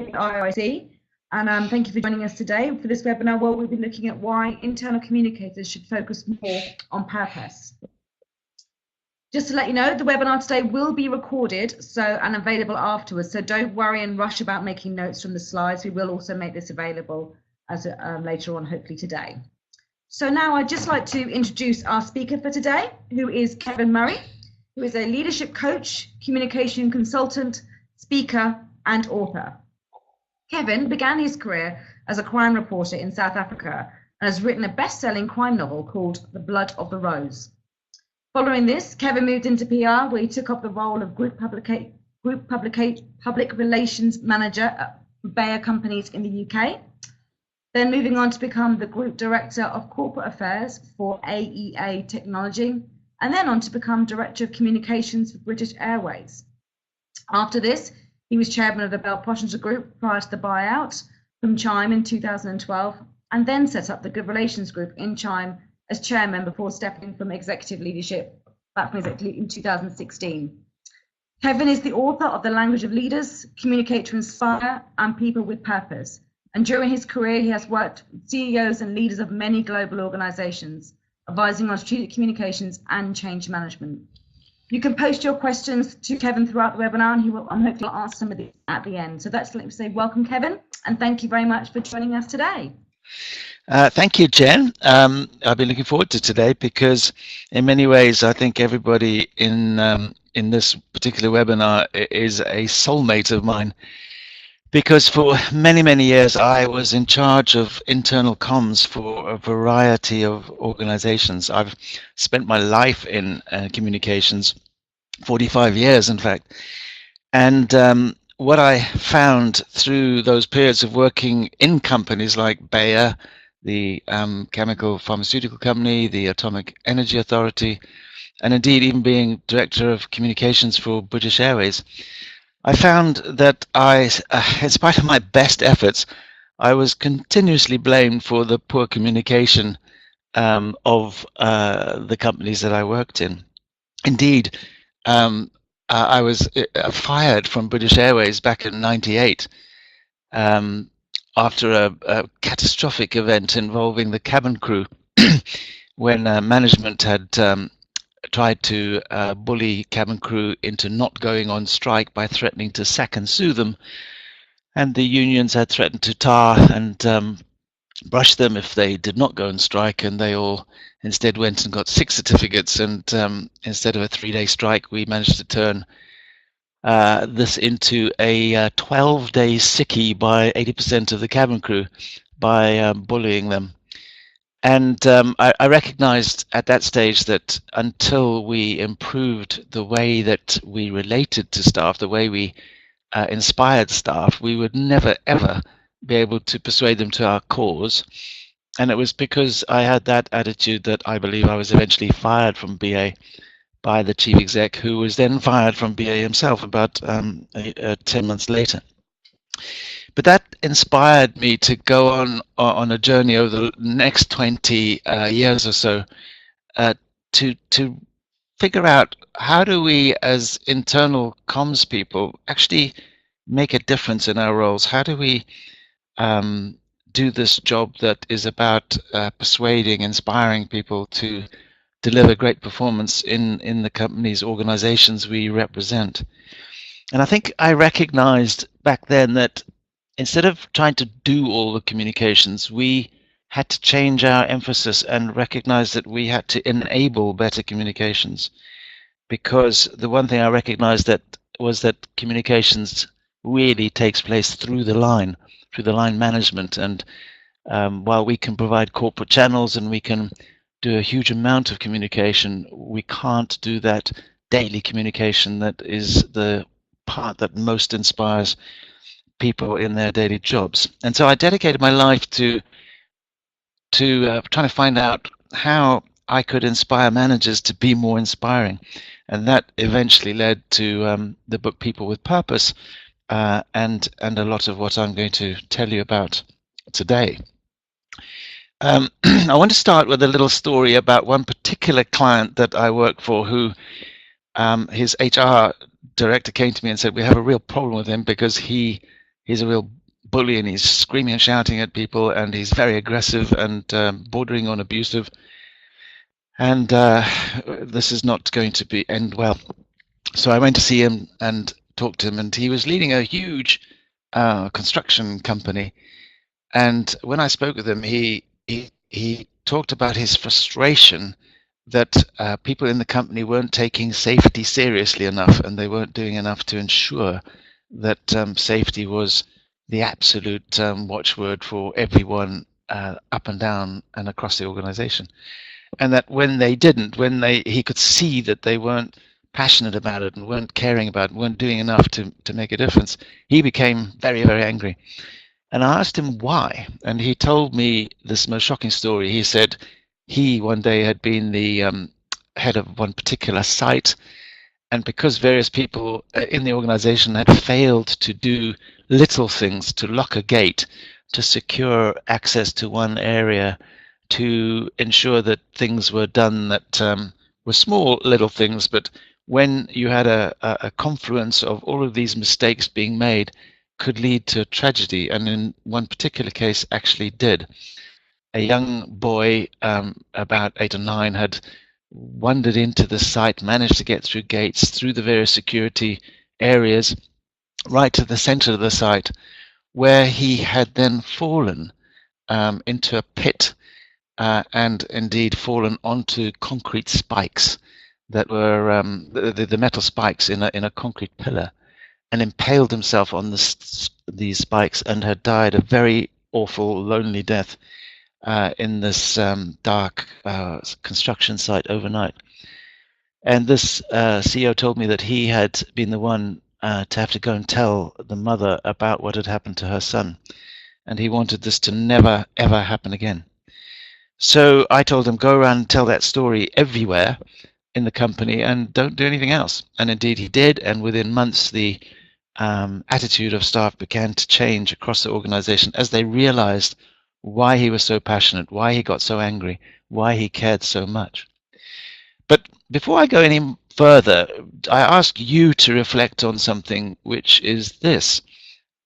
topic IoIC, and thank you for joining us today for this webinar where we'll be looking at why internal communicators should focus more on purpose. Just to let you know, the webinar today will be recorded and available afterwards, so don't worry and rush about making notes from the slides. We will also make this available as later on, hopefully today. So now I'd just like to introduce our speaker for today, who is Kevin Murray, who is a leadership coach, communication consultant, speaker, and author. Kevin began his career as a crime reporter in South Africa and has written a best-selling crime novel called The Blood of the Rose. Following this, Kevin moved into PR, where he took up the role of Group Public Relations Manager at Bayer Companies in the UK, then moving on to become the Group Director of Corporate Affairs for AEA Technology, and then on to become Director of Communications for British Airways. After this, he was Chairman of the Bell Pottinger Group prior to the buyout from Chime in 2012, and then set up the Good Relations Group in Chime as chairman before stepping from executive leadership back from executive in 2016. Kevin is the author of The Language of Leaders, Communicate to Inspire, and People with Purpose. And during his career, he has worked with CEOs and leaders of many global organizations, advising on strategic communications and change management. You can post your questions to Kevin throughout the webinar, and he will hopefully answer some of these at the end. So that's let me say welcome, Kevin, and thank you very much for joining us today. Thank you, Jen. I've been looking forward to today because in many ways I think everybody in this particular webinar is a soulmate of mine, because for many, many years I was in charge of internal comms for a variety of organizations. I've spent my life in communications, 45 years in fact, and what I found through those periods of working in companies like Bayer, the chemical pharmaceutical company, the Atomic Energy Authority, and indeed even being Director of Communications for British Airways, I found that in spite of my best efforts, I was continuously blamed for the poor communication of the companies that I worked in. Indeed, I was fired from British Airways back in '98 after a catastrophic event involving the cabin crew when management had tried to bully cabin crew into not going on strike by threatening to sack and sue them, and the unions had threatened to tar and brush them if they did not go on strike, and they all instead went and got 6 certificates, and instead of a 3-day strike we managed to turn this into a 12-day sickie by 80% of the cabin crew by bullying them. And I recognized at that stage that until we improved the way that we related to staff, the way we inspired staff, we would never ever be able to persuade them to our cause. And it was because I had that attitude that I believe I was eventually fired from BA by the chief exec, who was then fired from BA himself about 10 months later. But that inspired me to go on a journey over the next 20 years or so to figure out how do we as internal comms people actually make a difference in our roles. How do we do this job that is about persuading, inspiring people to deliver great performance in the companies, organizations we represent. And I think I recognized back then that instead of trying to do all the communications, we had to change our emphasis and recognize that we had to enable better communications. Because the one thing I recognized was that communications really takes place through the line management. And while we can provide corporate channels and we can do a huge amount of communication, we can't do that daily communication that is the part that most inspires people in their daily jobs. And so I dedicated my life to trying to find out how I could inspire managers to be more inspiring. And that eventually led to the book People with Purpose, and a lot of what I'm going to tell you about today. I want to start with a little story about one particular client that I work for, who his HR director came to me and said, we have a real problem with him because he he's a real bully, and he's screaming and shouting at people, and he's very aggressive and bordering on abusive. And this is not going to end well. So I went to see him and talked to him, and he was leading a huge construction company. And when I spoke with him, he talked about his frustration that people in the company weren't taking safety seriously enough, and they weren't doing enough to ensure that safety was the absolute watchword for everyone up and down and across the organization. And that when they didn't, he could see that they weren't passionate about it and weren't caring about it, weren't doing enough to make a difference, he became very, very angry. And I asked him why, and he told me this most shocking story. He said he one day had been the head of one particular site, and because various people in the organization had failed to do little things, to lock a gate, to secure access to one area, to ensure that things were done that were small little things, but when you had a confluence of all of these mistakes being made, could lead to tragedy, and in one particular case actually did. A young boy, about 8 or 9, had wandered into the site, managed to get through gates, through the various security areas, right to the center of the site, where he had then fallen into a pit, and indeed fallen onto concrete spikes that were the metal spikes in a concrete pillar, and impaled himself on these spikes, and had died a very awful, lonely death in this dark construction site overnight. And this CEO told me that he had been the one to have to go and tell the mother about what had happened to her son, and he wanted this to never, ever happen again. So I told him, go around and tell that story everywhere in the company and don't do anything else. And indeed he did, and within months the attitude of staff began to change across the organization as they realized why he was so passionate, why he got so angry, why he cared so much. But before I go any further, I ask you to reflect on something, which is this.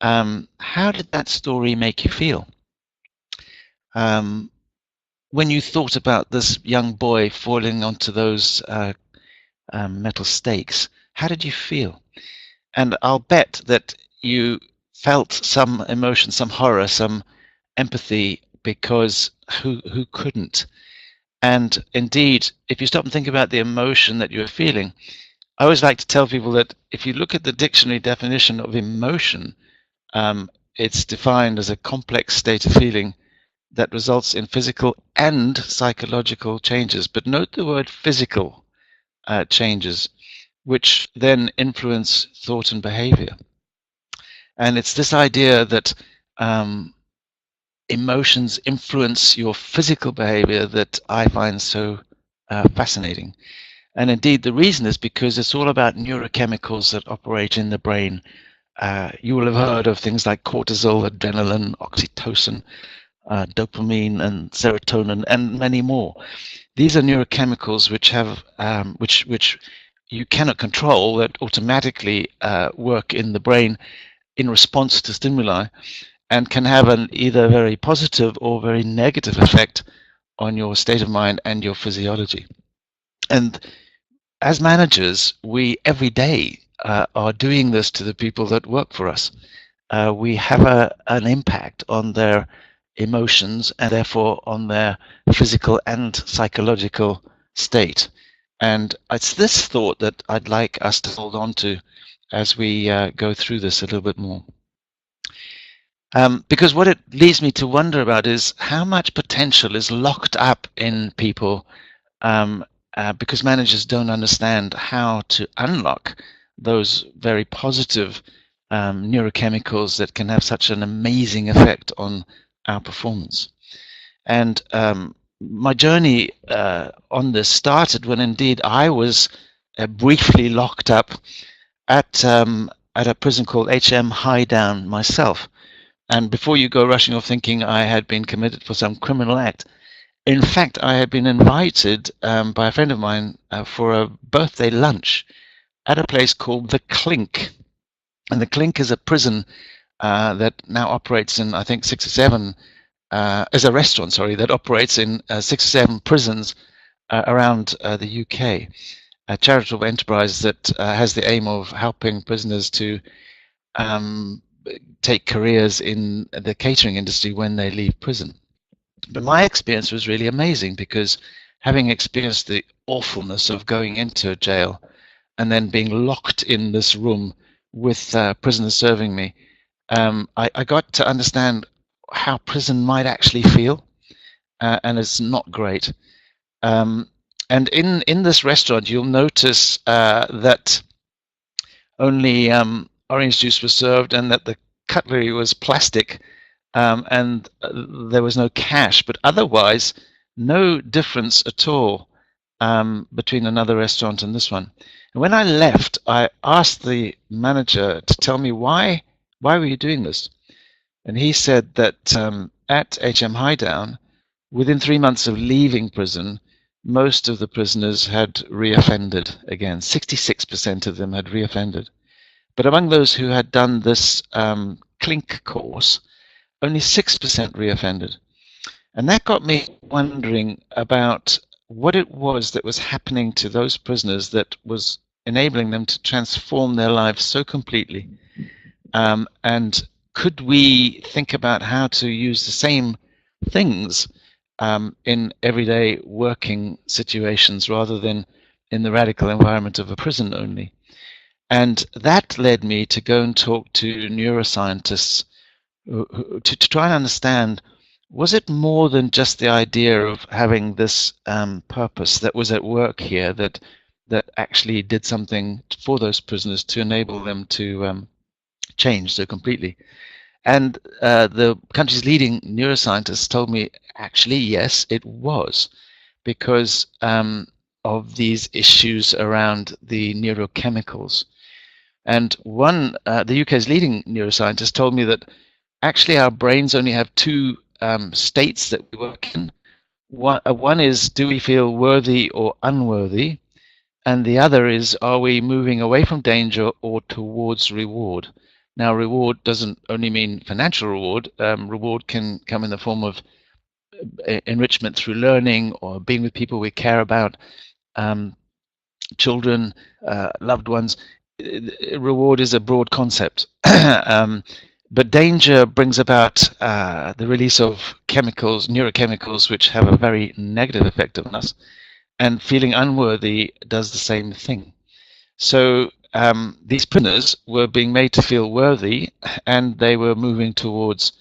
How did that story make you feel? When you thought about this young boy falling onto those metal stakes, how did you feel? And I'll bet that you felt some emotion, some horror, some empathy, because who couldn't? And indeed, if you stop and think about the emotion that you're feeling, I always like to tell people that if you look at the dictionary definition of emotion, it's defined as a complex state of feeling that results in physical and psychological changes. But note the word physical changes, which then influence thought and behavior. And it's this idea that emotions influence your physical behavior that I find so fascinating. And indeed, the reason is because it's all about neurochemicals that operate in the brain. You will have heard of things like cortisol, adrenaline, oxytocin, dopamine, and serotonin, and many more. These are neurochemicals which have which you cannot control, that automatically work in the brain in response to stimuli, and can have an either very positive or very negative effect on your state of mind and your physiology. And as managers, we every day are doing this to the people that work for us. We have an impact on their emotions and therefore on their physical and psychological state. And it's this thought that I'd like us to hold on to as we go through this a little bit more. Because what it leads me to wonder about is how much potential is locked up in people because managers don't understand how to unlock those very positive neurochemicals that can have such an amazing effect on our performance. And my journey on this started when indeed I was briefly locked up at a prison called HM Highdown myself. And before you go rushing off thinking I had been committed for some criminal act, in fact, I had been invited by a friend of mine for a birthday lunch at a place called the Clink. And the Clink is a prison that now operates in, I think, 6 or 7, as a restaurant, sorry, that operates in 6 or 7 prisons around the UK. A charitable enterprise that has the aim of helping prisoners to take careers in the catering industry when they leave prison. But my experience was really amazing, because having experienced the awfulness of going into a jail and then being locked in this room with prisoners serving me, I got to understand how prison might actually feel, and it's not great. And in this restaurant, you'll notice that only orange juice was served, and that the cutlery was plastic, and there was no cash. But otherwise, no difference at all between another restaurant and this one. And when I left, I asked the manager to tell me why were you doing this? And he said that at HM Highdown, within 3 months of leaving prison, most of the prisoners had reoffended again. 66% of them had reoffended. But among those who had done this Clink course, only 6% reoffended. And that got me wondering about what it was that was happening to those prisoners that was enabling them to transform their lives so completely. And could we think about how to use the same things in everyday working situations, rather than in the radical environment of a prison only? And that led me to go and talk to neuroscientists to try and understand, was it more than just the idea of having this purpose that was at work here, that actually did something for those prisoners to enable them to change so completely? And the country's leading neuroscientists told me, actually, yes, it was, because of these issues around the neurochemicals. And one, the UK's leading neuroscientist told me that actually our brains only have 2 states that we work in. One is, do we feel worthy or unworthy? And the other is, are we moving away from danger or towards reward? Now, reward doesn't only mean financial reward. Reward can come in the form of enrichment through learning, or being with people we care about, children, loved ones. Reward is a broad concept. But danger brings about the release of chemicals, neurochemicals, which have a very negative effect on us. And feeling unworthy does the same thing. So these prisoners were being made to feel worthy, and they were moving towards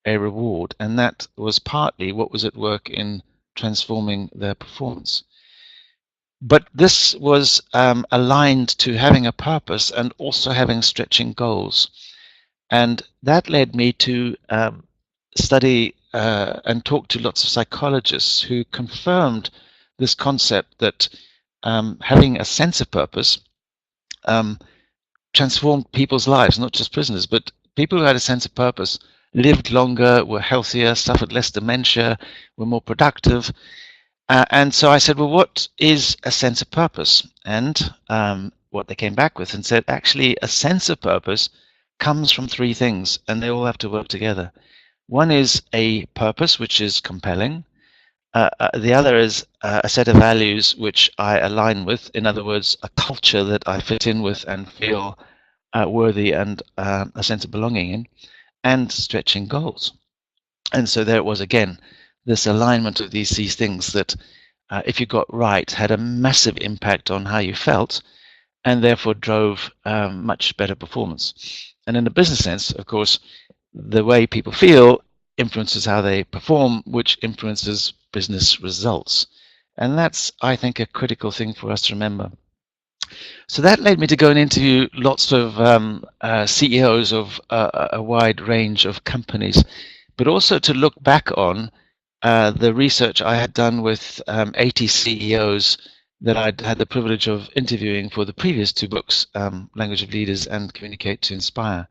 a reward. And that was partly what was at work in transforming their performance. But this was aligned to having a purpose and also having stretching goals. And that led me to study and talk to lots of psychologists who confirmed this concept that having a sense of purpose transformed people's lives, not just prisoners, but people who had a sense of purpose lived longer, were healthier, suffered less dementia, were more productive. And so I said, well, what is a sense of purpose? And what they came back with and said, actually, a sense of purpose comes from 3 things, and they all have to work together. One is a purpose, which is compelling. The other is a set of values which I align with. In other words, a culture that I fit in with and feel worthy and a sense of belonging in, and stretching goals. And so there it was again, this alignment of these things that, if you got right, had a massive impact on how you felt, and therefore drove much better performance. And in a business sense, of course, the way people feel influences how they perform, which influences business results. And that's, I think, a critical thing for us to remember. So that led me to go and interview lots of CEOs of a wide range of companies, but also to look back on the research I had done with 80 CEOs that I'd had the privilege of interviewing for the previous 2 books, Language of Leaders and Communicate to Inspire,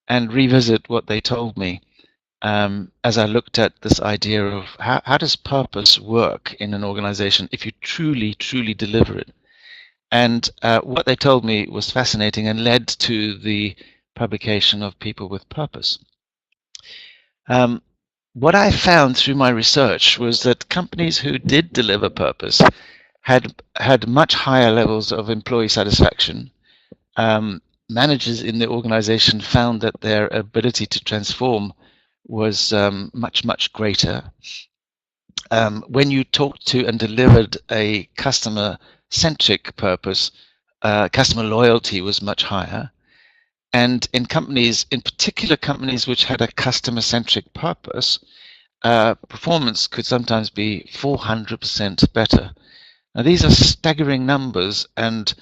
and revisit what they told me as I looked at this idea of how does purpose work in an organization if you truly, truly deliver it. And what they told me was fascinating and led to the publication of People with Purpose. What I found through my research was that companies who did deliver purpose had much higher levels of employee satisfaction. Managers in the organization found that their ability to transform was much greater. When you talked to and delivered a customer-centric purpose, customer loyalty was much higher. And in companies, in particular companies which had a customer-centric purpose, performance could sometimes be 400% better. Now, these are staggering numbers, and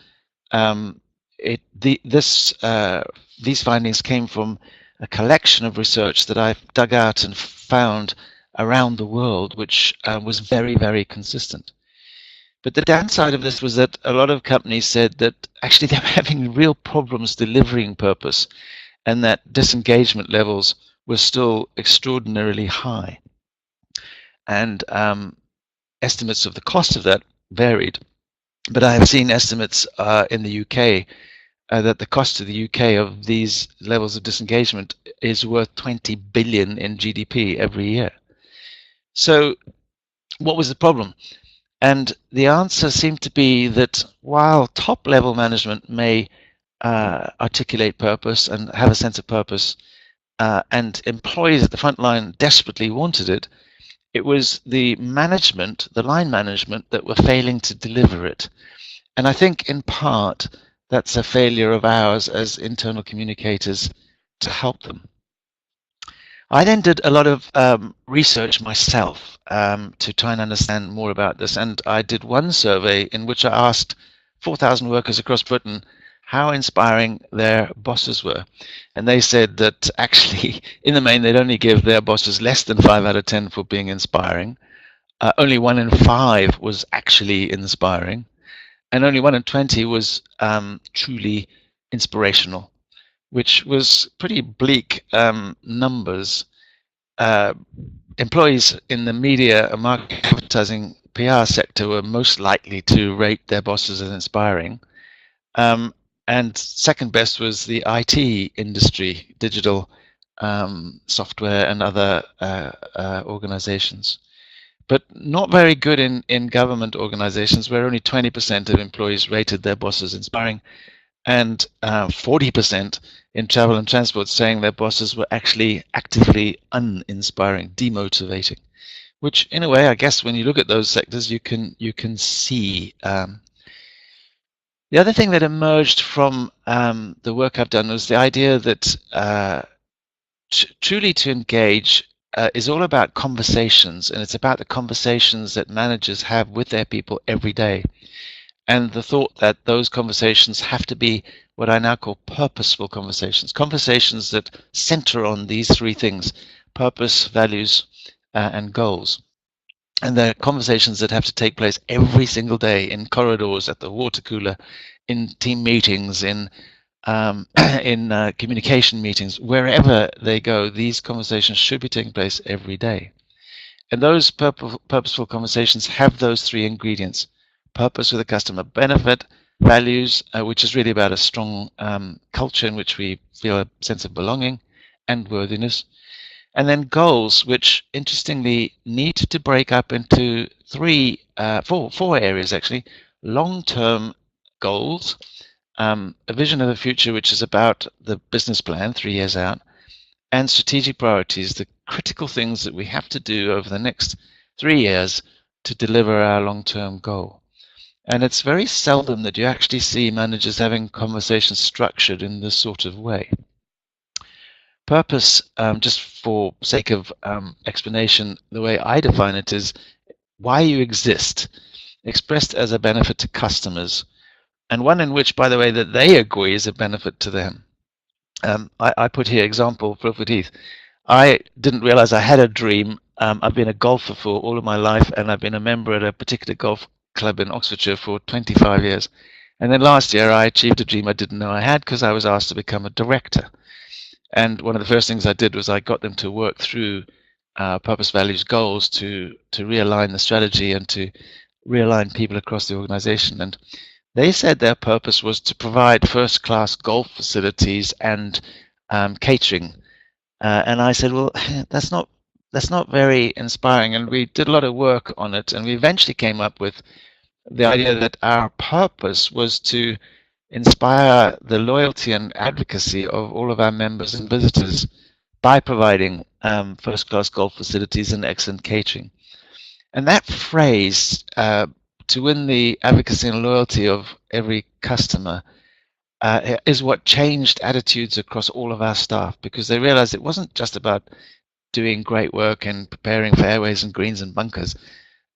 these findings came from a collection of research that I've dug out and found around the world, which was very consistent. But the downside of this was that a lot of companies said that actually they were having real problems delivering purpose, and that disengagement levels were still extraordinarily high. And estimates of the cost of that varied. But I have seen estimates in the UK that the cost to the UK of these levels of disengagement is worth 20 billion in GDP every year. So what was the problem? And the answer seemed to be that while top-level management may articulate purpose and have a sense of purpose, and employees at the front line desperately wanted it, it was the management, the line management, that were failing to deliver it. And I think in part that's a failure of ours as internal communicators to help them. I then did a lot of research myself to try and understand more about this, and I did one survey in which I asked 4,000 workers across Britain how inspiring their bosses were. And they said that actually, in the main, they'd only give their bosses less than 5 out of 10 for being inspiring. Only 1 in 5 was actually inspiring. And only 1 in 20 was truly inspirational, which was pretty bleak numbers. Employees in the media and marketing, advertising, PR sector were most likely to rate their bosses as inspiring. And second best was the IT industry, digital software and other organizations. But not very good in government organizations, where only 20% of employees rated their bosses inspiring, and 40% in travel and transport saying their bosses were actually actively uninspiring, demotivating. Which, in a way, I guess when you look at those sectors, you can see. The other thing that emerged from the work I've done was the idea that truly to engage is all about conversations, and it's about the conversations that managers have with their people every day. And the thought that those conversations have to be what I now call purposeful conversations, conversations that center on these 3 things: purpose, values, and goals. And they're conversations that have to take place every single day in corridors, at the water cooler, in team meetings, in communication meetings, wherever they go. These conversations should be taking place every day. And those purposeful conversations have those 3 ingredients: purpose with a customer benefit, values, which is really about a strong culture in which we feel a sense of belonging and worthiness, and then goals, which interestingly need to break up into 4 areas actually: long-term goals, a vision of the future which is about the business plan 3 years out, and strategic priorities, the critical things that we have to do over the next 3 years to deliver our long-term goal. And it's very seldom that you actually see managers having conversations structured in this sort of way. Purpose, just for sake of explanation, the way I define it is why you exist, expressed as a benefit to customers, and one in which, by the way, that they agree is a benefit to them. I put here example, Wilfred Heath. I didn't realize I had a dream. I've been a golfer for all of my life, and I've been a member at a particular golf club in Oxfordshire for 25 years. And then last year I achieved a dream I didn't know I had, because I was asked to become a director. And one of the first things I did was I got them to work through purpose, values, goals to realign the strategy and to realign people across the organization. And they said their purpose was to provide first-class golf facilities and catering. And I said, well, that's not very inspiring. And we did a lot of work on it, and we eventually came up with the idea that our purpose was to inspire the loyalty and advocacy of all of our members and visitors by providing first-class golf facilities and excellent catering. And that phrase, to win the advocacy and loyalty of every customer, is what changed attitudes across all of our staff, because they realized it wasn't just about doing great work and preparing fairways and greens and bunkers,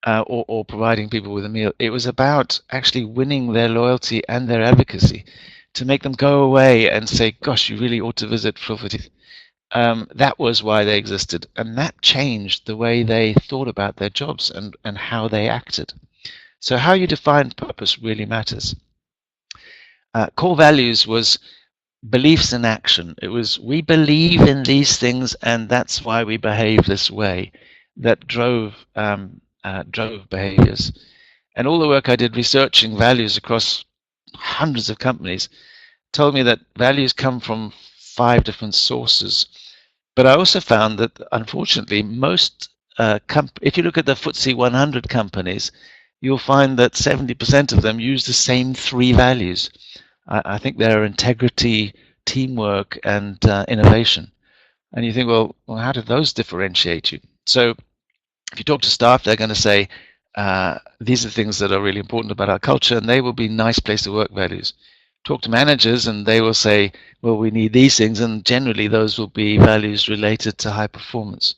or providing people with a meal. It was about actually winning their loyalty and their advocacy to make them go away and say, gosh, you really ought to visit Fulford. That was why they existed, and that changed the way they thought about their jobs and how they acted. So how you define purpose really matters. Core values was beliefs in action. It was, we believe in these things, and that's why we behave this way. That drove behaviors. And all the work I did researching values across hundreds of companies told me that values come from 5 different sources. But I also found that, unfortunately, most if you look at the FTSE 100 companies, you'll find that 70% of them use the same 3 values. I think they're integrity, teamwork, and innovation. And you think, well, how do those differentiate you? So if you talk to staff, they're going to say, these are things that are really important about our culture, and they will be nice place to work values. Talk to managers, and they will say, well, we need these things, and generally those will be values related to high performance.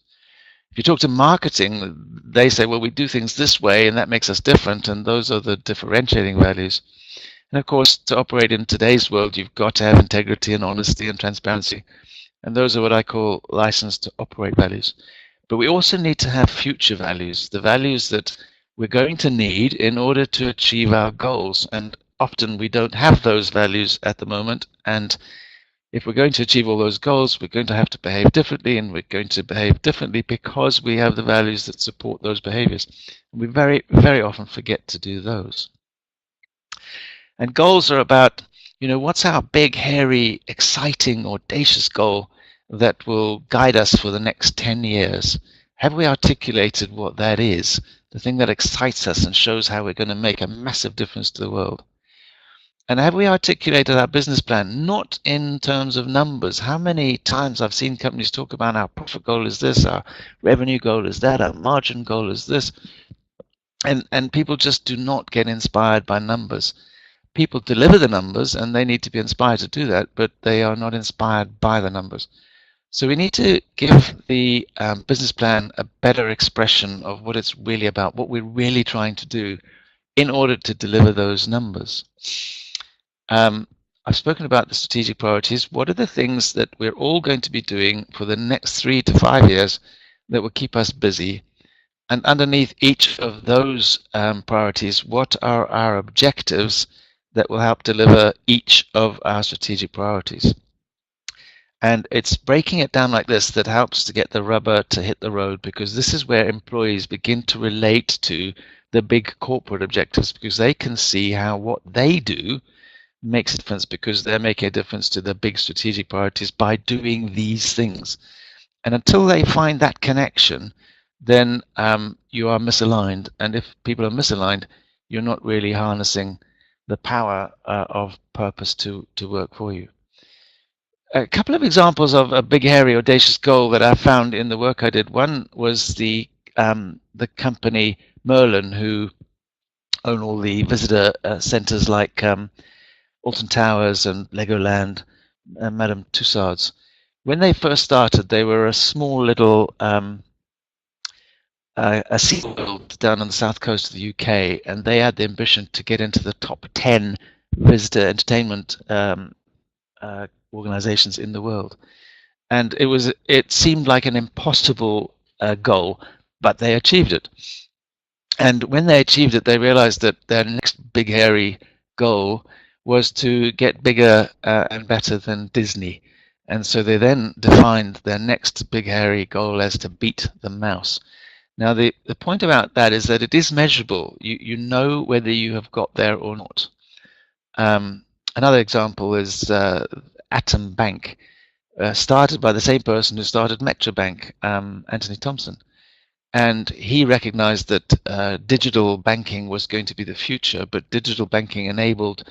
If you talk to marketing, they say, well, we do things this way, and that makes us different, and those are the differentiating values. And of course, to operate in today's world, you've got to have integrity and honesty and transparency. And those are what I call license to operate values. But we also need to have future values, the values that we're going to need in order to achieve our goals. And often we don't have those values at the moment. And if we're going to achieve all those goals, we're going to have to behave differently, and we're going to behave differently because we have the values that support those behaviors. And we very, very often forget to do those. And goals are about, what's our big, hairy, exciting, audacious goal that will guide us for the next 10 years? Have we articulated what that is, the thing that excites us and shows how we're going to make a massive difference to the world? And have we articulated our business plan, not in terms of numbers? How many times I've seen companies talk about our profit goal is this, our revenue goal is that, our margin goal is this, and people just do not get inspired by numbers. People deliver the numbers, and they need to be inspired to do that, but they are not inspired by the numbers. So we need to give the business plan a better expression of what it's really about, what we're really trying to do in order to deliver those numbers. I've spoken about the strategic priorities. What are the things that we're all going to be doing for the next 3 to 5 years that will keep us busy? And underneath each of those priorities, what are our objectives that will help deliver each of our strategic priorities? And it's breaking it down like this that helps to get the rubber to hit the road, because this is where employees begin to relate to the big corporate objectives, because they can see how what they do makes a difference, because they're making a difference to the big strategic priorities by doing these things. And until they find that connection, then you are misaligned. And if people are misaligned, you're not really harnessing the power of purpose to work for you. A couple of examples of a big, hairy, audacious goal that I found in the work I did. One was the company Merlin, who own all the visitor centers like Alton Towers and Legoland and Madame Tussauds. When they first started, they were a small little a SeaWorld down on the south coast of the UK, and they had the ambition to get into the top 10 visitor entertainment organizations in the world. And it seemed like an impossible goal, but they achieved it. And when they achieved it, they realized that their next big, hairy goal was to get bigger and better than Disney. And so they then defined their next big, hairy goal as to beat the mouse. Now, the point about that is that it is measurable. You know whether you have got there or not. Another example is Atom Bank. started by the same person who started Metrobank, Anthony Thompson. And he recognized that digital banking was going to be the future, but digital banking enabled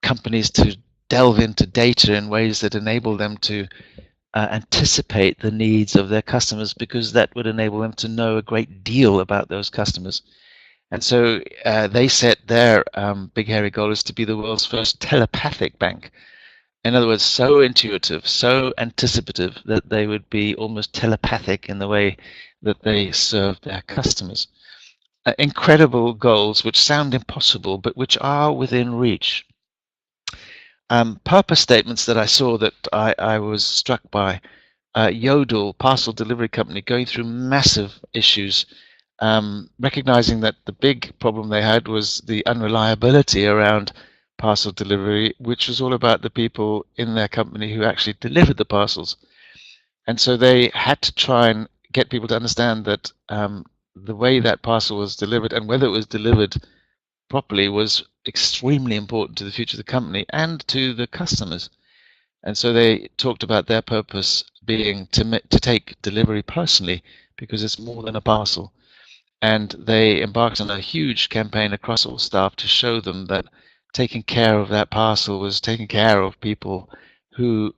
companies to delve into data in ways that enable them to anticipate the needs of their customers, because that would enable them to know a great deal about those customers. And so they set their big hairy goal is to be the world's first telepathic bank. In other words, so intuitive, so anticipative that they would be almost telepathic in the way that they serve their customers. Incredible goals which sound impossible, but which are within reach. Purpose statements that I saw that I was struck by. Yodel, parcel delivery company, going through massive issues, recognizing that the big problem they had was the unreliability around parcel delivery, which was all about the people in their company who actually delivered the parcels. And so they had to try and get people to understand that the way that parcel was delivered and whether it was delivered properly was extremely important to the future of the company and to the customers. And so they talked about their purpose being to take delivery personally, because it's more than a parcel. And they embarked on a huge campaign across all staff to show them that taking care of that parcel was taking care of people who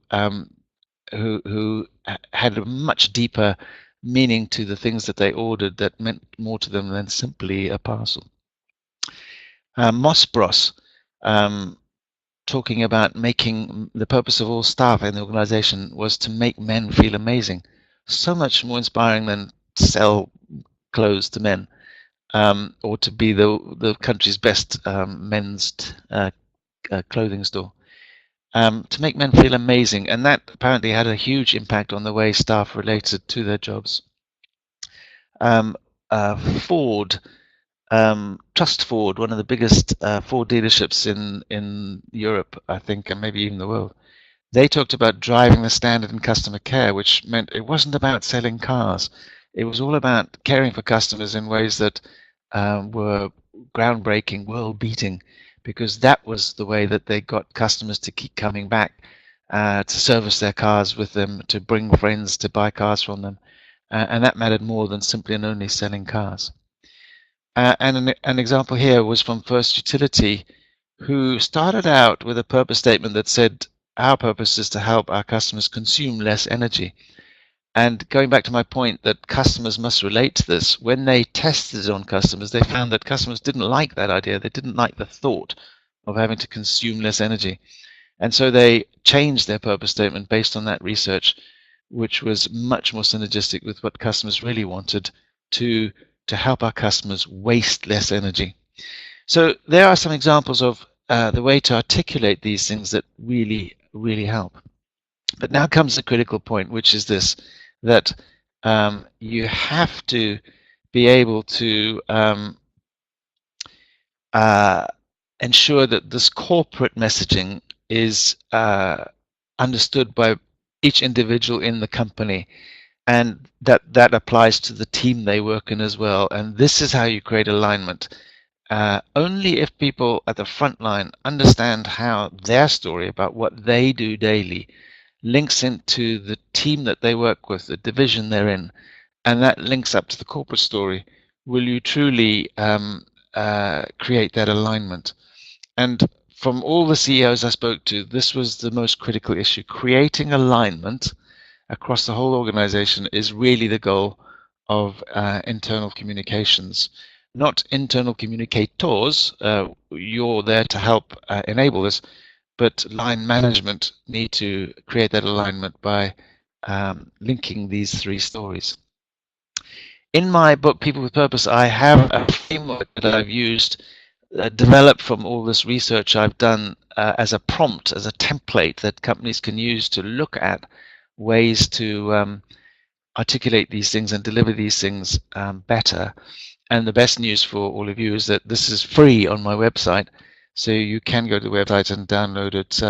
had a much deeper meaning to the things that they ordered, that meant more to them than simply a parcel. Moss Bros, talking about making the purpose of all staff in the organization was to make men feel amazing. So much more inspiring than sell clothes to men, or to be the country's best men's clothing store. To make men feel amazing, and that apparently had a huge impact on the way staff related to their jobs. Ford, Trust Ford, one of the biggest Ford dealerships in Europe, I think, and maybe even the world. They talked about driving the standard in customer care, which meant it wasn't about selling cars. It was all about caring for customers in ways that were groundbreaking, world-beating, because that was the way that they got customers to keep coming back, to service their cars with them, to bring friends to buy cars from them. And that mattered more than simply and only selling cars. And an example here was from First Utility, who started out with a purpose statement that said, our purpose is to help our customers consume less energy. And going back to my point that customers must relate to this, when they tested it on customers, they found that customers didn't like that idea. They didn't like the thought of having to consume less energy. And so they changed their purpose statement based on that research, which was much more synergistic with what customers really wanted, to help our customers waste less energy. So there are some examples of the way to articulate these things that really, really help. But now comes the critical point, which is this, that you have to be able to ensure that this corporate messaging is understood by each individual in the company, and that applies to the team they work in as well. And this is how you create alignment. Only if people at the front line understand how their story about what they do daily links into the team that they work with, the division they're in, and that links up to the corporate story, will you truly create that alignment. And from all the CEOs I spoke to, this was the most critical issue. Creating alignment across the whole organization is really the goal of internal communications. Not internal communicators, you're there to help enable this, but line management need to create that alignment by linking these three stories. In my book, People with Purpose, I have a framework that I've used, developed from all this research I've done as a prompt, as a template that companies can use to look at ways to articulate these things and deliver these things better. And the best news for all of you is that this is free on my website, so you can go to the website and download it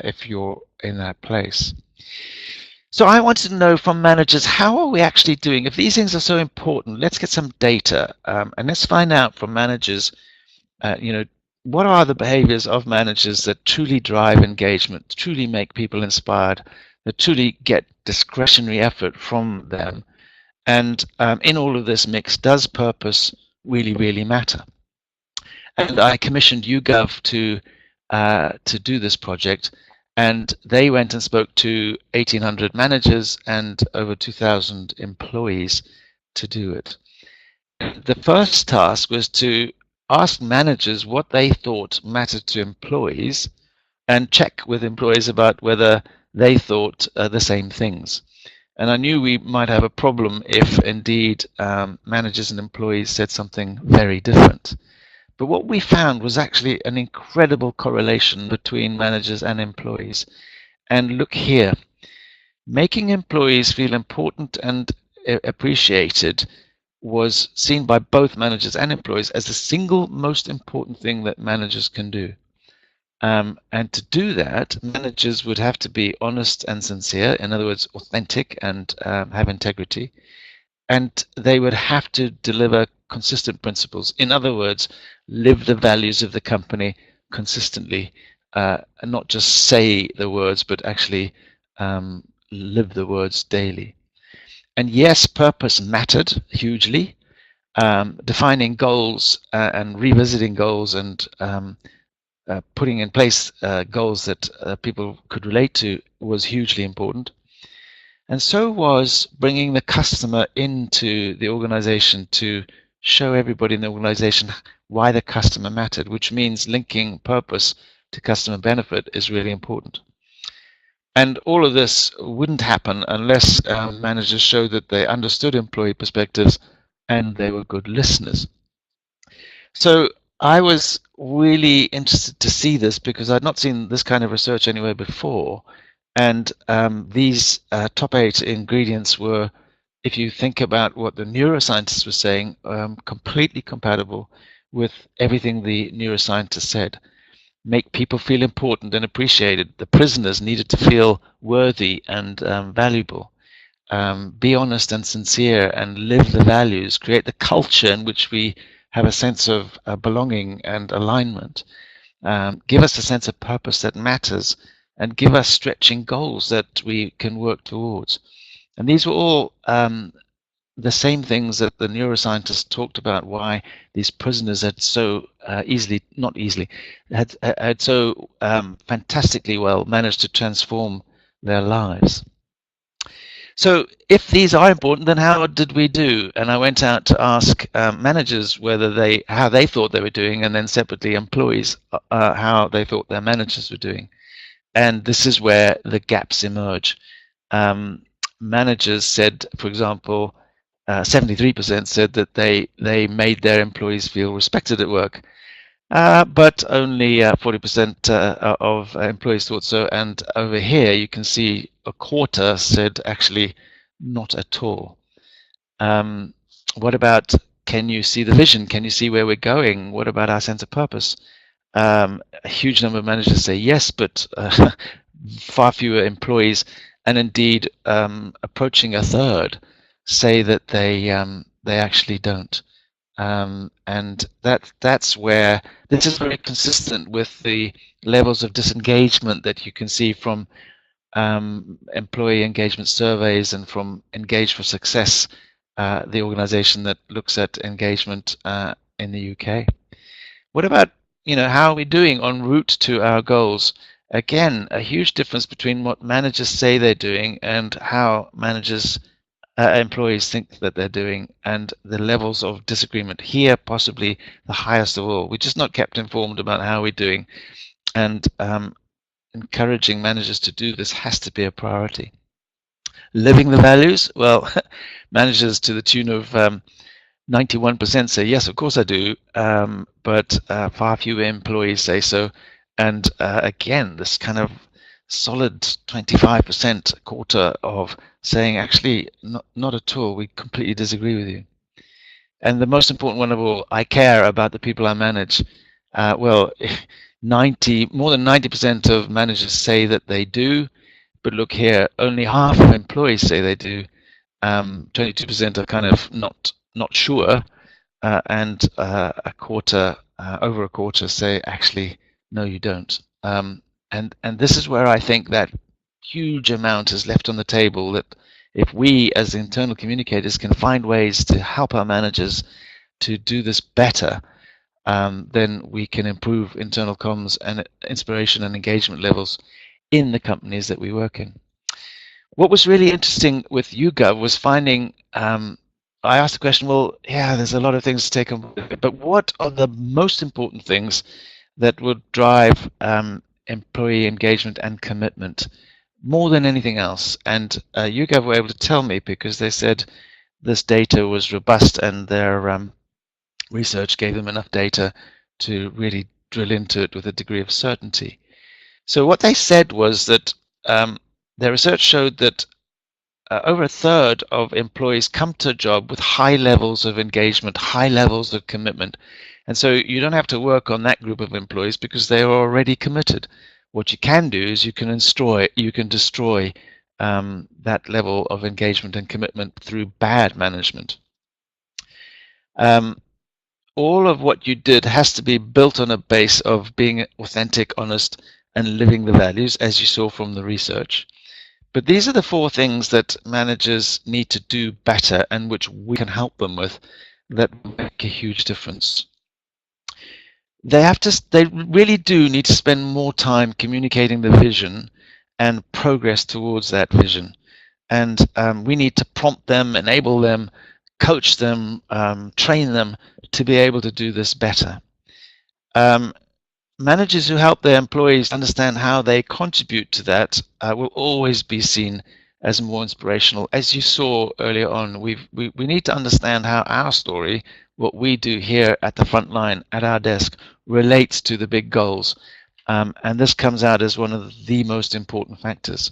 if you're in that place. So I wanted to know from managers, how are we actually doing? If these things are so important, let's get some data and let's find out from managers, what are the behaviors of managers that truly drive engagement, truly make people inspired, that truly get discretionary effort from them. And in all of this mix, does purpose really, really matter? And I commissioned YouGov to do this project, and they went and spoke to 1,800 managers and over 2,000 employees to do it. The first task was to ask managers what they thought mattered to employees and check with employees about whether they thought the same things. And I knew we might have a problem if indeed managers and employees said something very different. But what we found was actually an incredible correlation between managers and employees. And look here, making employees feel important and appreciated was seen by both managers and employees as the single most important thing that managers can do. And to do that, managers would have to be honest and sincere, in other words, authentic and have integrity. And they would have to deliver consistent principles. In other words, live the values of the company consistently, and not just say the words, but actually live the words daily. And yes, purpose mattered hugely. Defining goals and revisiting goals and putting in place goals that people could relate to was hugely important. And so was bringing the customer into the organization to show everybody in the organization why the customer mattered, which means linking purpose to customer benefit is really important. And all of this wouldn't happen unless managers showed that they understood employee perspectives and they were good listeners. So I was really interested to see this because I'd not seen this kind of research anywhere before. And these top 8 ingredients were, if you think about what the neuroscientists were saying, completely compatible with everything the neuroscientists said. Make people feel important and appreciated. The prisoners needed to feel worthy and valuable. Be honest and sincere and live the values. Create the culture in which we have a sense of belonging and alignment. Give us a sense of purpose that matters, and give us stretching goals that we can work towards. And these were all the same things that the neuroscientists talked about, why these prisoners had so had so fantastically well managed to transform their lives. So if these are important, then how did we do? And I went out to ask managers how they thought they were doing, and then separately employees how they thought their managers were doing. And this is where the gaps emerge. Managers said, for example, 73% said that they made their employees feel respected at work, but only 40% of employees thought so. And over here, you can see a quarter said actually not at all. What about, can you see the vision? Can you see where we're going? What about our sense of purpose? A huge number of managers say yes, but far fewer employees, and indeed approaching a third, say that they actually don't. And that's where this is very consistent with the levels of disengagement that you can see from employee engagement surveys and from Engage for Success, the organization that looks at engagement in the UK. What about, how are we doing en route to our goals? Again, a huge difference between what managers say they're doing and how employees think that they're doing, and the levels of disagreement here, possibly the highest of all. We're just not kept informed about how we're doing, and encouraging managers to do this has to be a priority. Living the values, well, managers to the tune of 91% say, yes, of course I do, but far fewer employees say so. And again, this kind of solid 25%, quarter of saying, actually, not at all, we completely disagree with you. And the most important one of all, I care about the people I manage. Well, more than 90% of managers say that they do, but look here, only half of employees say they do. 22% are kind of not sure, and over a quarter say, actually, no, you don't. And this is where I think that huge amount is left on the table, that if we as internal communicators can find ways to help our managers to do this better, then we can improve internal comms and inspiration and engagement levels in the companies that we work in. What was really interesting with YouGov was finding, I asked the question, well, yeah, there's a lot of things to take on, but what are the most important things that would drive employee engagement and commitment more than anything else? And YouGov were able to tell me, because they said this data was robust and their research gave them enough data to really drill into it with a degree of certainty. So what they said was that their research showed that over a third of employees come to a job with high levels of engagement, high levels of commitment. And so you don't have to work on that group of employees because they are already committed. What you can do is you can destroy that level of engagement and commitment through bad management. All of what you did has to be built on a base of being authentic, honest, and living the values, as you saw from the research. But these are the 4 things that managers need to do better and which we can help them with that make a huge difference. They really do need to spend more time communicating the vision and progress towards that vision. And we need to prompt them, enable them, coach them, train them to be able to do this better. Managers who help their employees understand how they contribute to that will always be seen as more inspirational. As you saw earlier on, we need to understand how our story, what we do here at the front line, at our desk, relates to the big goals. And this comes out as one of the most important factors.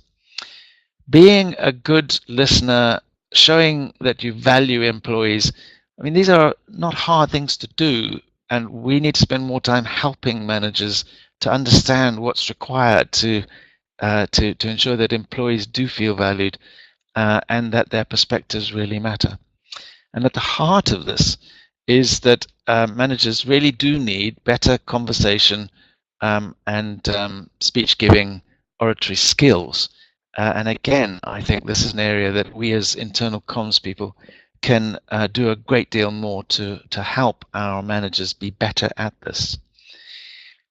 Being a good listener, showing that you value employees, I mean, these are not hard things to do. And we need to spend more time helping managers to understand what's required to ensure that employees do feel valued and that their perspectives really matter. And at the heart of this is that managers really do need better conversation and speech giving, oratory skills. And again, I think this is an area that we as internal comms people can do a great deal more to help our managers be better at this.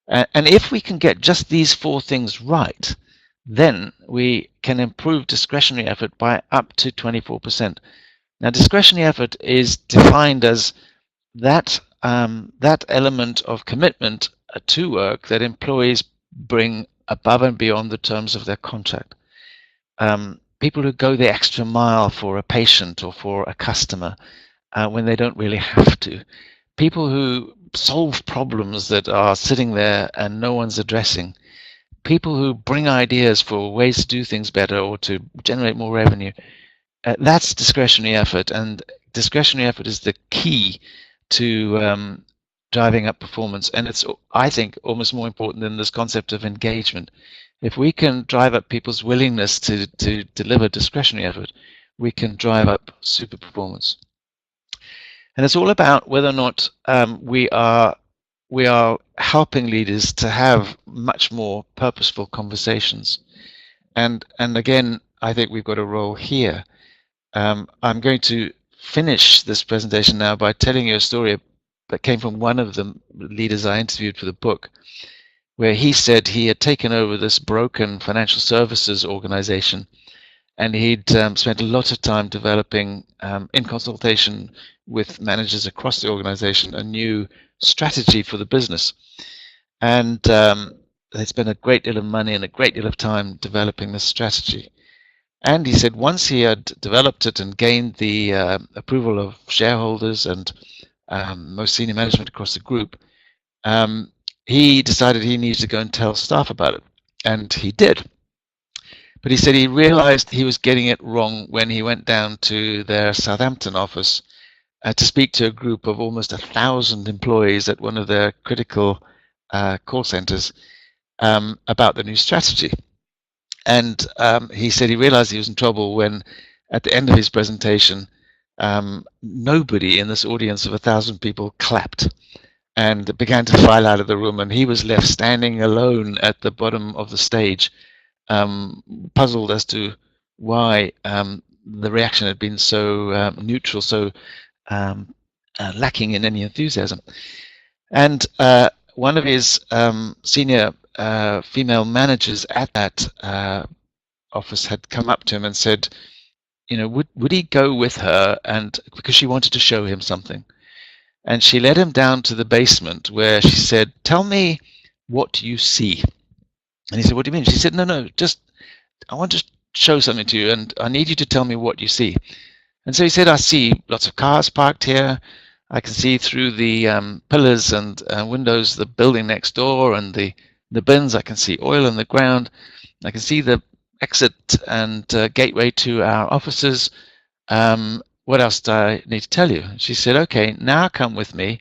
And if we can get just these 4 things right, then we can improve discretionary effort by up to 24%. Now, discretionary effort is defined as that element of commitment to work that employees bring above and beyond the terms of their contract. People who go the extra mile for a patient or for a customer when they don't really have to. People who solve problems that are sitting there and no one's addressing. People who bring ideas for ways to do things better or to generate more revenue. That's discretionary effort, and discretionary effort is the key to driving up performance. And it's, I think, almost more important than this concept of engagement. If we can drive up people's willingness to deliver discretionary effort, we can drive up super performance. And it's all about whether or not we are helping leaders to have much more purposeful conversations. And again, I think we've got a role here. I'm going to finish this presentation now by telling you a story that came from one of the leaders I interviewed for the book, where he said he had taken over this broken financial services organization, and he'd spent a lot of time developing, in consultation with managers across the organization, a new strategy for the business. And they spent a great deal of money and a great deal of time developing this strategy. And he said once he had developed it and gained the approval of shareholders and most senior management across the group, he decided he needed to go and tell staff about it, and he did. But he said he realized he was getting it wrong when he went down to their Southampton office to speak to a group of almost 1,000 employees at one of their critical call centers about the new strategy. And he said he realized he was in trouble when, at the end of his presentation, nobody in this audience of 1,000 people clapped and began to file out of the room, and he was left standing alone at the bottom of the stage puzzled as to why the reaction had been so neutral, so lacking in any enthusiasm. And one of his senior female managers at that office had come up to him and said, would he go with her, and because she wanted to show him something. And she led him down to the basement where she said, "Tell me what you see." And he said, "What do you mean?" She said, "No, just I want to show something to you, and I need you to tell me what you see." And so he said, "I see lots of cars parked here. I can see through the pillars and windows the building next door and the bins. I can see oil in the ground. I can see the exit and gateway to our offices. What else do I need to tell you?" She said, "Okay, now come with me."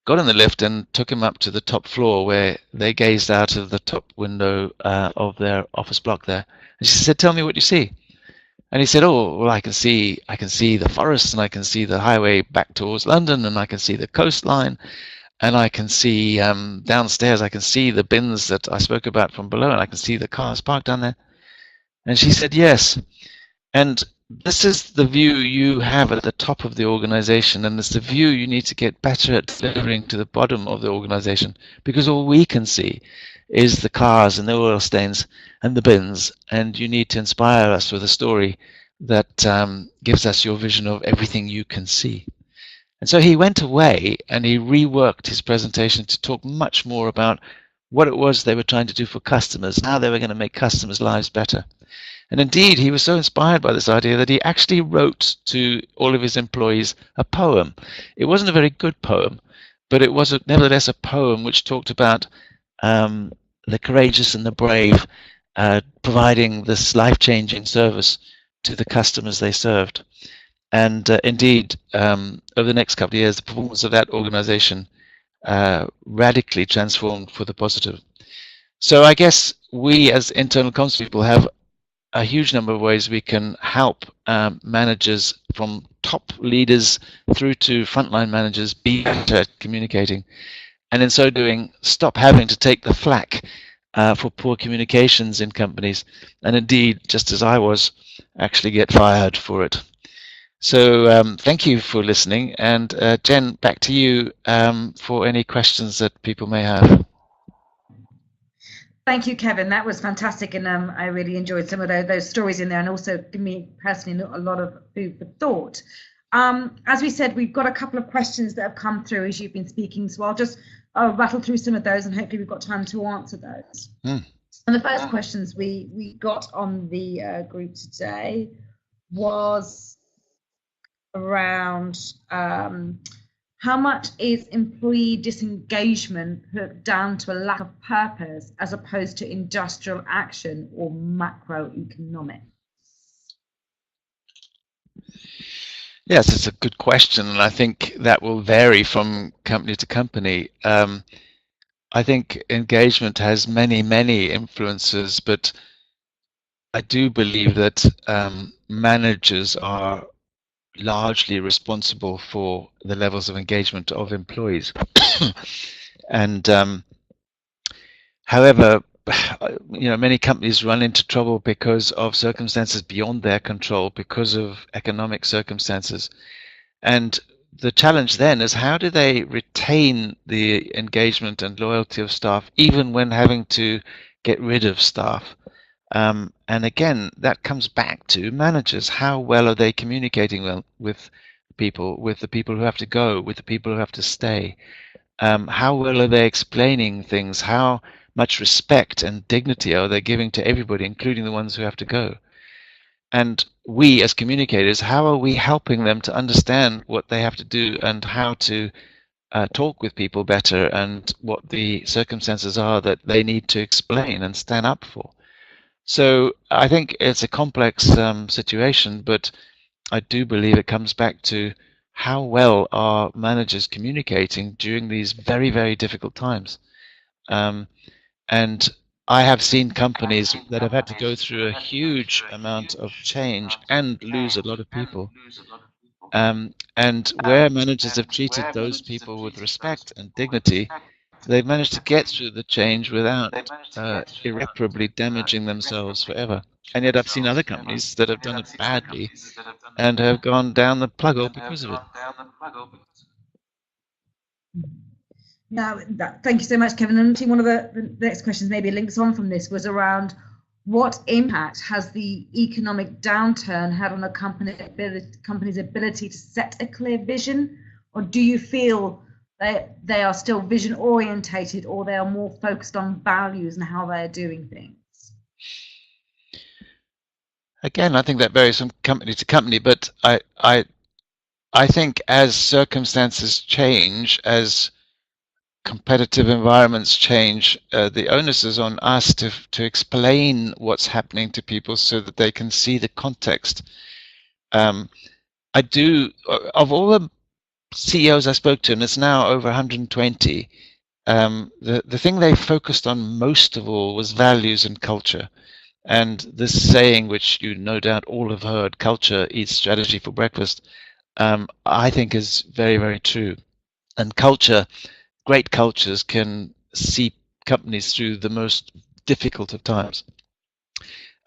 Got in the lift and took him up to the top floor where they gazed out of the top window of their office block there. And she said, "Tell me what you see." And he said, "Oh, well, I can see the forest, and I can see the highway back towards London, and I can see the coastline, and I can see downstairs, I can see the bins that I spoke about from below, and I can see the cars parked down there." And she said, "Yes. And this is the view you have at the top of the organization, and it's the view you need to get better at delivering to the bottom of the organization, because all we can see is the cars and the oil stains and the bins, and you need to inspire us with a story that gives us your vision of everything you can see." And so he went away and he reworked his presentation to talk much more about what it was they were trying to do for customers, how they were going to make customers' lives better. And indeed, he was so inspired by this idea that he actually wrote to all of his employees a poem. It wasn't a very good poem, but it was nevertheless a poem which talked about the courageous and the brave providing this life-changing service to the customers they served. And indeed, over the next couple of years, the performance of that organization radically transformed for the positive. So I guess we as internal comms people have a huge number of ways we can help managers, from top leaders through to frontline managers, be better at communicating, and in so doing stop having to take the flak for poor communications in companies, and indeed, just as I was, actually get fired for it. So thank you for listening, and Jen, back to you for any questions that people may have. Thank you, Kevin. That was fantastic, and I really enjoyed some of those stories in there, and also give me personally a lot of food for thought. As we said, we've got a couple of questions that have come through as you've been speaking, so I'll rattle through some of those, and hopefully we've got time to answer those. And the first questions we got on the group today was around how much is employee disengagement put down to a lack of purpose as opposed to industrial action or macroeconomics? Yes, it's a good question, and I think that will vary from company to company. I think engagement has many, many influences, but I do believe that managers are largely responsible for the levels of engagement of employees. And however, many companies run into trouble because of circumstances beyond their control, because of economic circumstances. And the challenge then is, how do they retain the engagement and loyalty of staff even when having to get rid of staff? And again, that comes back to managers. How well are they communicating with people, with the people who have to go, with the people who have to stay? How well are they explaining things? How much respect and dignity are they giving to everybody, including the ones who have to go? And we as communicators, how are we helping them to understand what they have to do and how to talk with people better, and what the circumstances are that they need to explain and stand up for? So I think it's a complex situation, but I do believe it comes back to how well are managers communicating during these very, very difficult times. And I have seen companies that have had to go through a huge amount of change and lose a lot of people. And where managers have treated those people with respect and dignity, they've managed to get through the change without irreparably damaging themselves forever. And yet I've seen other companies that have done it badly and have gone down the plug hole because of it. Now, thank you so much, Kevin. And one of the next questions maybe links on from this was around what impact has the economic downturn had on a company's ability to set a clear vision? Or do you feel they are still vision orientated, or they are more focused on values and how they're doing things? Again, I think that varies from company to company, but I think as circumstances change, as competitive environments change, the onus is on us to explain what's happening to people so that they can see the context. I do, of all the CEOs I spoke to, and it's now over 120, the thing they focused on most of all was values and culture. And this saying, which you no doubt all have heard, culture eats strategy for breakfast, I think is very, very true. And culture, great cultures can see companies through the most difficult of times.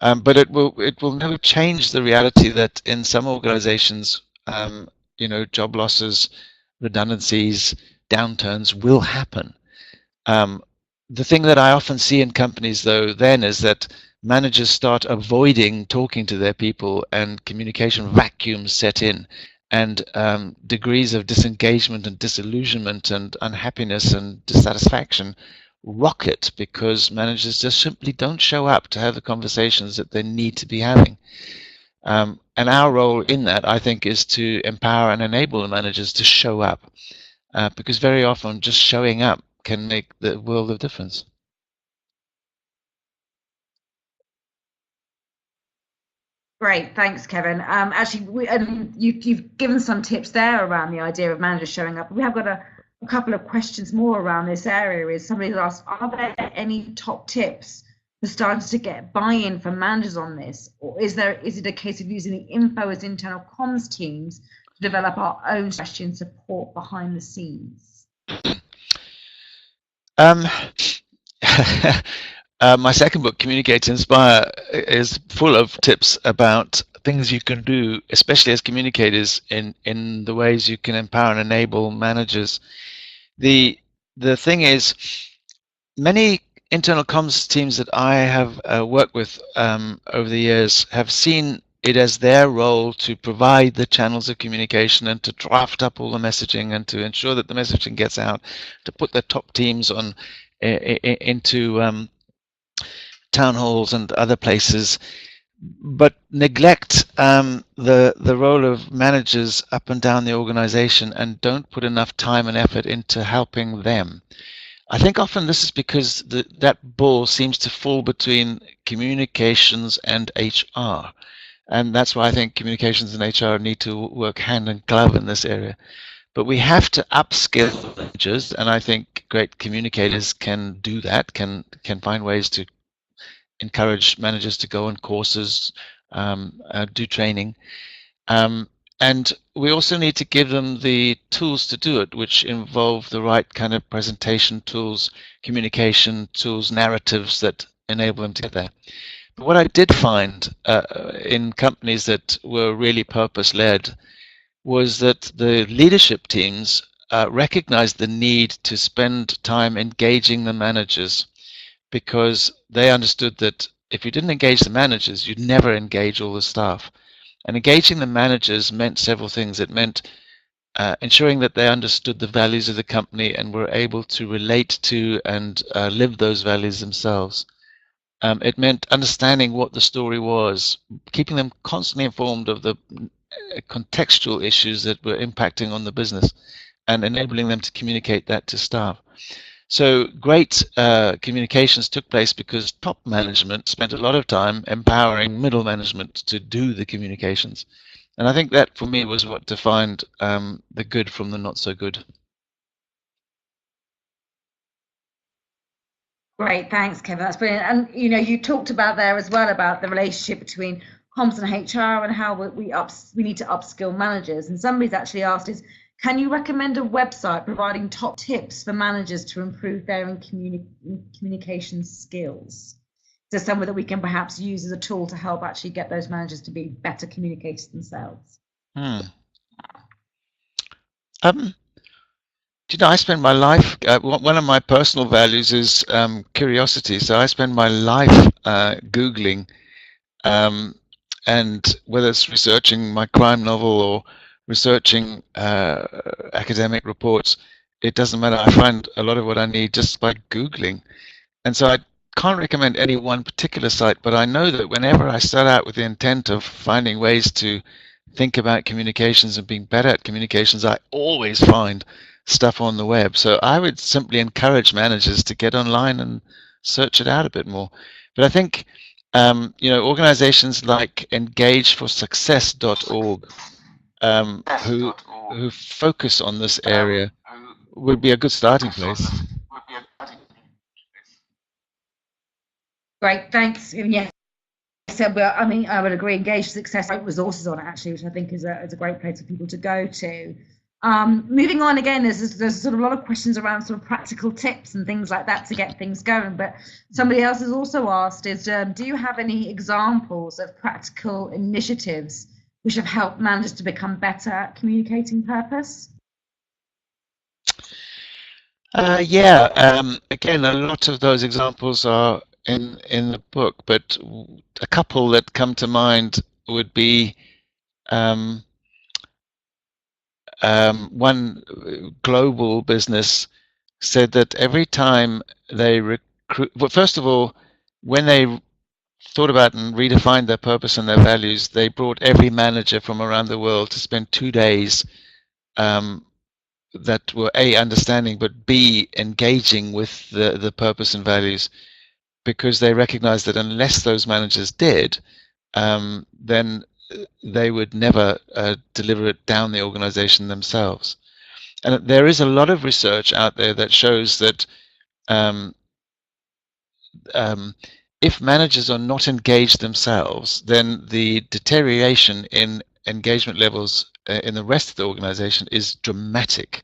But it will never change the reality that in some organizations, job losses, redundancies, downturns will happen. The thing that I often see in companies, though, then is that managers start avoiding talking to their people, and communication vacuums set in, and degrees of disengagement and disillusionment and unhappiness and dissatisfaction rocket because managers just simply don't show up to have the conversations that they need to be having. And our role in that, I think, is to empower and enable the managers to show up, because very often just showing up can make the world of difference. Great, thanks, Kevin. Actually, you've given some tips there around the idea of managers showing up. We have got a couple of questions more around this area. Is somebody's asked, are there any top tips for starting to get buy-in from managers on this, or is it a case of using the info as internal comms teams to develop our own strategy and support behind the scenes? My second book, Communicate to Inspire, is full of tips about things you can do, especially as communicators, in the ways you can empower and enable managers. The thing is, many internal comms teams that I have worked with over the years have seen it as their role to provide the channels of communication and to draft up all the messaging and to ensure that the messaging gets out, to put their top teams on into town halls and other places, but neglect the role of managers up and down the organization and don't put enough time and effort into helping them. I think often this is because that ball seems to fall between communications and HR. And that's why I think communications and HR need to work hand in glove in this area. But we have to upskill managers, and I think great communicators can do that, can find ways to encourage managers to go on courses, do training. And we also need to give them the tools to do it, which involve the right kind of presentation tools, communication tools, narratives that enable them to get there. But what I did find in companies that were really purpose-led was that the leadership teams recognized the need to spend time engaging the managers, because they understood that if you didn't engage the managers, you'd never engage all the staff. And engaging the managers meant several things. It meant ensuring that they understood the values of the company and were able to relate to and live those values themselves. It meant understanding what the story was, keeping them constantly informed of the contextual issues that were impacting on the business, and enabling them to communicate that to staff. So great communications took place because top management spent a lot of time empowering middle management to do the communications. And I think that, for me, was what defined the good from the not so good. Great, thanks, Kevin. That's brilliant. And you talked about there as well about the relationship between comms and HR and how we need to upskill managers. And somebody's actually asked, Can you recommend a website providing top tips for managers to improve their communication skills? So somewhere that we can perhaps use as a tool to help actually get those managers to be better communicators themselves. You know, I spend my life, one of my personal values is curiosity. So I spend my life Googling, and whether it's researching my crime novel or researching academic reports, it doesn't matter. I find a lot of what I need just by Googling. And so I can't recommend any one particular site, but I know that whenever I start out with the intent of finding ways to think about communications and being better at communications, I always find stuff on the web. So I would simply encourage managers to get online and search it out a bit more. But I think you know, organizations like engageforsuccess.org who focus on this area would be a good starting place. Great, thanks. Yeah, so well, I mean, I would agree. Engage for Success, resources on it actually, which I think is a great place for people to go to. Moving on again, there's sort of a lot of questions around sort of practical tips and things like that to get things going. But somebody else has also asked is, do you have any examples of practical initiatives which have helped managers to become better at communicating purpose? Yeah, again, a lot of those examples are in the book, but a couple that come to mind would be one global business said that every time they recruit, well, first of all, when they thought about and redefined their purpose and their values, they brought every manager from around the world to spend 2 days that were A, understanding, but B, engaging with the purpose and values, because they recognized that unless those managers did, then they would never deliver it down the organization themselves. And there is a lot of research out there that shows that if managers are not engaged themselves, then the deterioration in engagement levels in the rest of the organization is dramatic,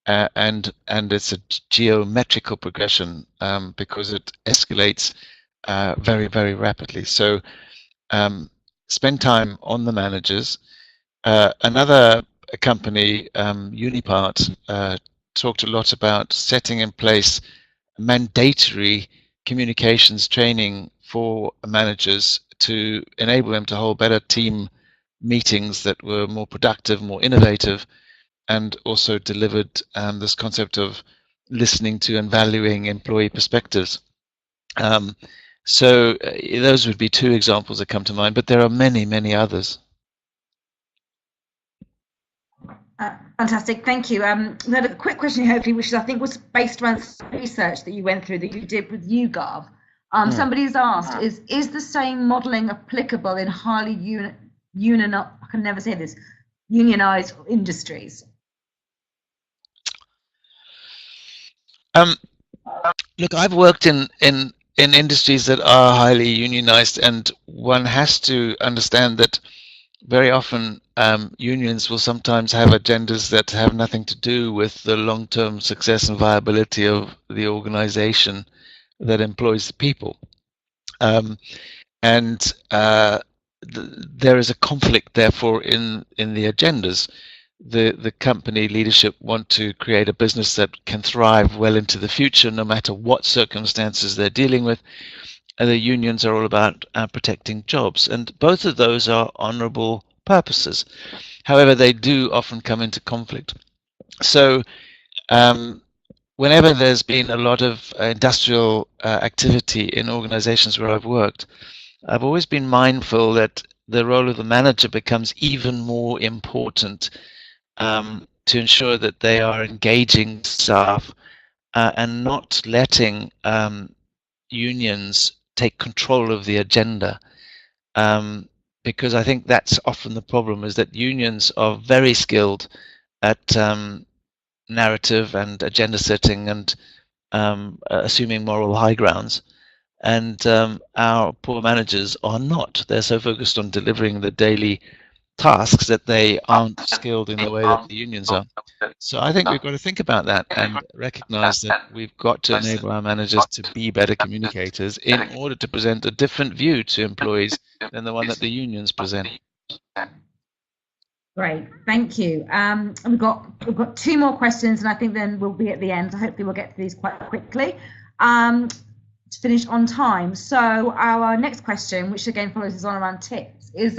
and it's a geometrical progression because it escalates very, very rapidly. So spend time on the managers. Another company, Unipart, talked a lot about setting in place mandatory communications training for managers to enable them to hold better team meetings that were more productive, more innovative, and also delivered this concept of listening to and valuing employee perspectives. So those would be two examples that come to mind, but there are many, many others. Fantastic, thank you. We had a quick question, hopefully, which I think was based around research that you went through, that you did with YouGov. Somebody's asked, is the same modelling applicable in highly I can never say this, unionized industries? Look, I've worked in industries that are highly unionized, and one has to understand that very often unions will sometimes have agendas that have nothing to do with the long-term success and viability of the organization that employs the people. And there is a conflict, therefore, in the agendas. The company leadership want to create a business that can thrive well into the future, no matter what circumstances they're dealing with. And the unions are all about protecting jobs, and both of those are honorable purposes. However, they do often come into conflict. So whenever there's been a lot of industrial activity in organizations where I've worked, I've always been mindful that the role of the manager becomes even more important to ensure that they are engaging staff and not letting unions take control of the agenda, because I think that's often the problem, is that unions are very skilled at narrative and agenda setting and assuming moral high grounds, and our poor managers are not. They're so focused on delivering the daily tasks that they aren't skilled in the way that the unions are. So I think we've got to think about that and recognize that we've got to enable our managers to be better communicators in order to present a different view to employees than the one that the unions present. Great, thank you. And we've got two more questions, and I think then we'll be at the end. So hopefully we'll get to these quite quickly to finish on time. So our next question, which again follows is on around tips, is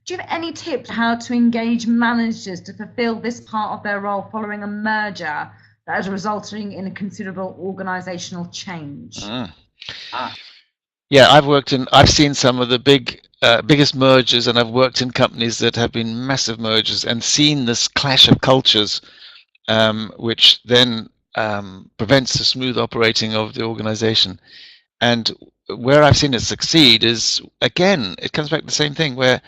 do you have any tips how to engage managers to fulfill this part of their role following a merger that is resulting in a considerable organizational change? Yeah, I've seen some of the biggest mergers, and I've worked in companies that have been massive mergers and seen this clash of cultures, which then prevents the smooth operating of the organization. And where I've seen it succeed is, again, it comes back to the same thing, where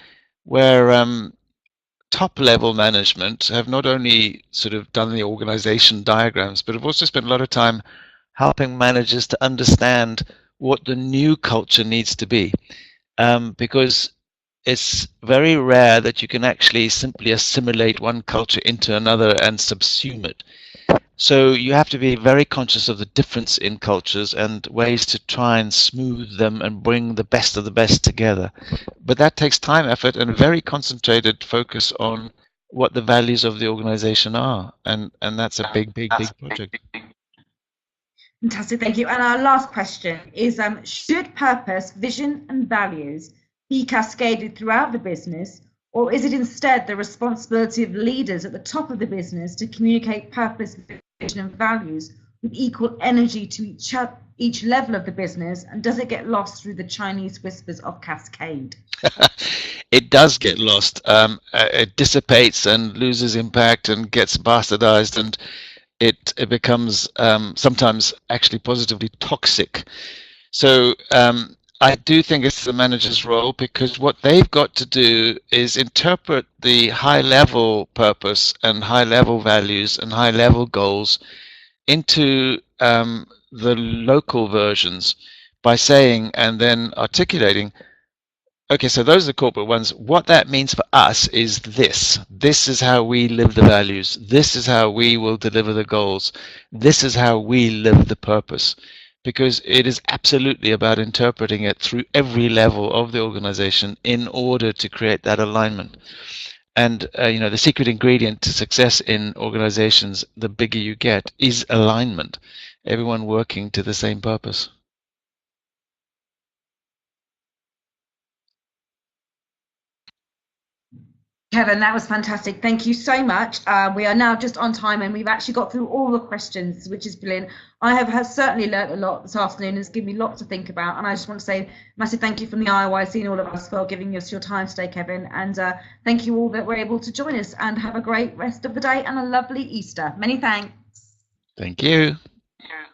top level management have not only sort of done the organization diagrams, but have also spent a lot of time helping managers to understand what the new culture needs to be, because it's very rare that you can actually simply assimilate one culture into another and subsume it. So you have to be very conscious of the difference in cultures and ways to try and smooth them and bring the best of the best together. But that takes time, effort, and very concentrated focus on what the values of the organization are. And that's a big project. Fantastic, thank you. And our last question is, should purpose, vision and values be cascaded throughout the business, or is it instead the responsibility of leaders at the top of the business to communicate purpose, vision and values with equal energy to each level of the business, and does it get lost through the Chinese whispers of cascade? It does get lost. It dissipates and loses impact and gets bastardized, and it becomes sometimes actually positively toxic. So I do think it's the manager's role, because what they've got to do is interpret the high-level purpose and high-level values and high-level goals into the local versions by saying and then articulating, okay, so those are the corporate ones. What that means for us is this. This is how we live the values. This is how we will deliver the goals. This is how we live the purpose. Because it is absolutely about interpreting it through every level of the organization in order to create that alignment. And the secret ingredient to success in organizations, the bigger you get, is alignment. Everyone working to the same purpose. Kevin, that was fantastic. Thank you so much. We are now just on time, and we've actually got through all the questions, which is brilliant. I have certainly learned a lot this afternoon. It's given me lots to think about, and I just want to say a massive thank you from the IoIC and all of us for giving us your time today, Kevin. And thank you all that were able to join us, and have a great rest of the day and a lovely Easter. Many thanks. Thank you. Yeah.